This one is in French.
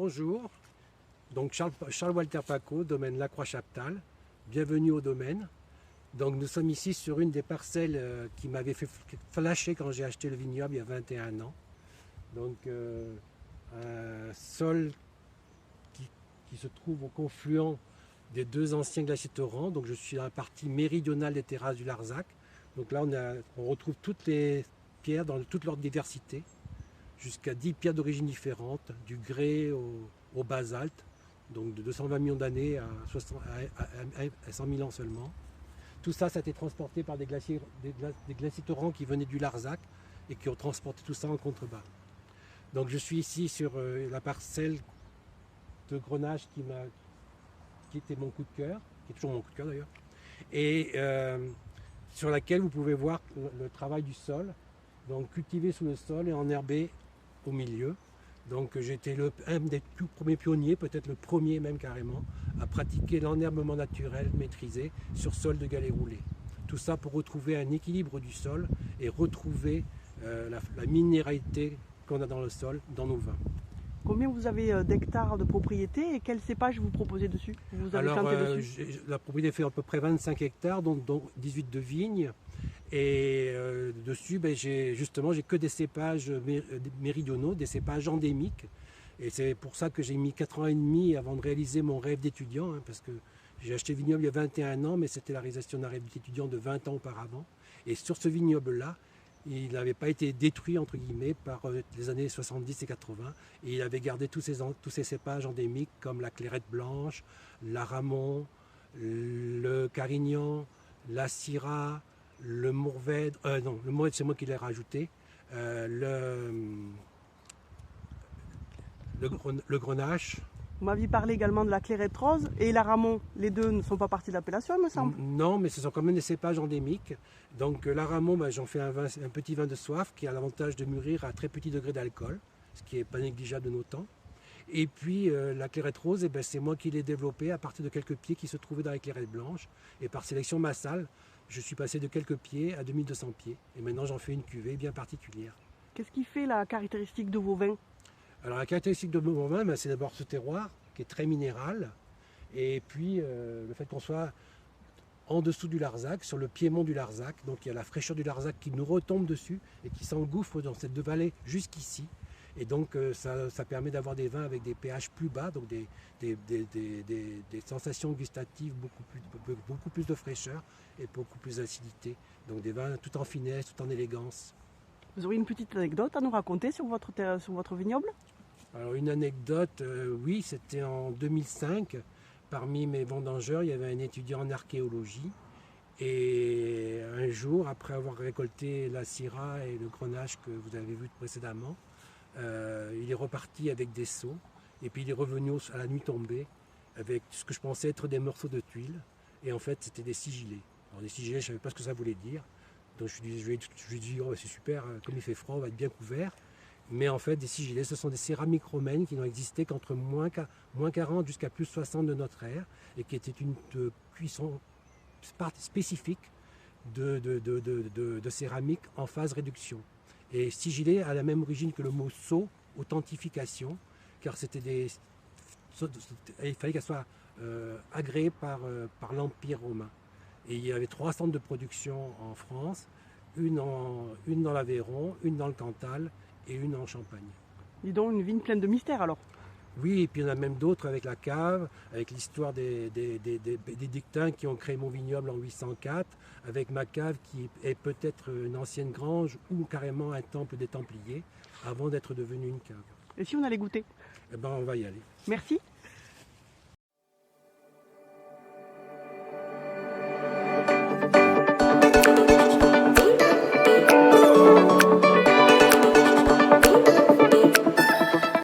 Bonjour, donc Charles Walter Paco, domaine Lacroix-Chaptal. Bienvenue au domaine. Donc nous sommes ici sur une des parcelles qui m'avait fait flasher quand j'ai acheté le vignoble il y a 21 ans. Donc un sol qui se trouve au confluent des deux anciens glaciers torrents. Donc je suis dans la partie méridionale des terrasses du Larzac. Donc là on retrouve toutes les pierres dans toute leur diversité, jusqu'à 10 pierres d'origine différentes, du grès au basalte, donc de 220 millions d'années à 100 000 ans seulement. Tout ça, ça a été transporté par des glaciers torrents qui venaient du Larzac et qui ont transporté tout ça en contrebas. Donc je suis ici sur la parcelle de Grenache qui était mon coup de cœur, qui est toujours mon coup de cœur d'ailleurs, et sur laquelle vous pouvez voir le travail du sol, donc cultivé sous le sol et enherbé au milieu. Donc j'étais un des tout premiers pionniers, peut-être le premier même carrément, à pratiquer l'enherbement naturel maîtrisé sur sol de galets roulés. Tout ça pour retrouver un équilibre du sol et retrouver la minéralité qu'on a dans le sol, dans nos vins. Combien vous avez d'hectares de propriété et quels cépages vous proposez dessus? Vous avez planté dessus? La propriété fait à peu près 25 hectares, dont 18 de vignes. Et dessus, j'ai que des cépages méridionaux, des cépages endémiques. Et c'est pour ça que j'ai mis 4 ans et demi avant de réaliser mon rêve d'étudiant, parce que j'ai acheté le vignoble il y a 21 ans, mais c'était la réalisation d'un rêve d'étudiant de 20 ans auparavant. Et sur ce vignoble-là, il n'avait pas été détruit entre guillemets par les années 70 et 80, et il avait gardé tous ces cépages endémiques comme la clairette blanche, l'aramon, le carignan, la syrah, le mourvèdre, non, le mourvèdre c'est moi qui l'ai rajouté, le grenache. Vous m'aviez parlé également de la clairette rose et l'aramon. Les deux ne sont pas partie de l'appellation, il me semble. Non, mais ce sont quand même des cépages endémiques. Donc l'aramon, j'en fais un petit vin de soif qui a l'avantage de mûrir à très petit degré d'alcool, ce qui n'est pas négligeable de nos temps. Et puis la clairette rose, c'est moi qui l'ai développée à partir de quelques pieds qui se trouvaient dans les clairettes blanches. Et par sélection massale, je suis passé de quelques pieds à 2200 pieds. Et maintenant j'en fais une cuvée bien particulière. Qu'est-ce qui fait la caractéristique de vos vins? Alors la caractéristique de mon vin, c'est d'abord ce terroir qui est très minéral, et puis le fait qu'on soit en dessous du Larzac, sur le piémont du Larzac, donc il y a la fraîcheur du Larzac qui nous retombe dessus et qui s'engouffre dans cette vallée jusqu'ici. Et donc ça permet d'avoir des vins avec des pH plus bas, donc des sensations gustatives beaucoup plus de fraîcheur et beaucoup plus d'acidité. Donc des vins tout en finesse, tout en élégance. Vous auriez une petite anecdote à nous raconter sur votre vignoble? Alors une anecdote, oui, c'était en 2005. Parmi mes vendangeurs, il y avait un étudiant en archéologie. Et un jour, après avoir récolté la syrah et le grenache que vous avez vu précédemment, il est reparti avec des seaux. Et puis il est revenu à la nuit tombée avec ce que je pensais être des morceaux de tuiles. Et en fait, c'était des sigillés. Alors des sigillés, je ne savais pas ce que ça voulait dire. Donc je lui ai dit, oh, c'est super, comme il fait froid, on va être bien couvert. Mais en fait, des sigillés, ce sont des céramiques romaines qui n'ont existé qu'entre moins 40 jusqu'à plus 60 de notre ère, et qui étaient une cuisson spécifique de céramique en phase réduction. Et sigillé a la même origine que le mot sceau, authentification, car il fallait qu'elle soit agréée par l'Empire romain. Et il y avait 3 centres de production en France, une dans l'Aveyron, une dans le Cantal et une en Champagne. Dis donc, une vigne pleine de mystères alors. Oui, et puis il y en a même d'autres avec la cave, avec l'histoire des Bénédictins qui ont créé mon vignoble en 804, avec ma cave qui est peut-être une ancienne grange ou carrément un temple des Templiers, avant d'être devenue une cave. Et si on allait goûter? Eh ben, on va y aller. Merci.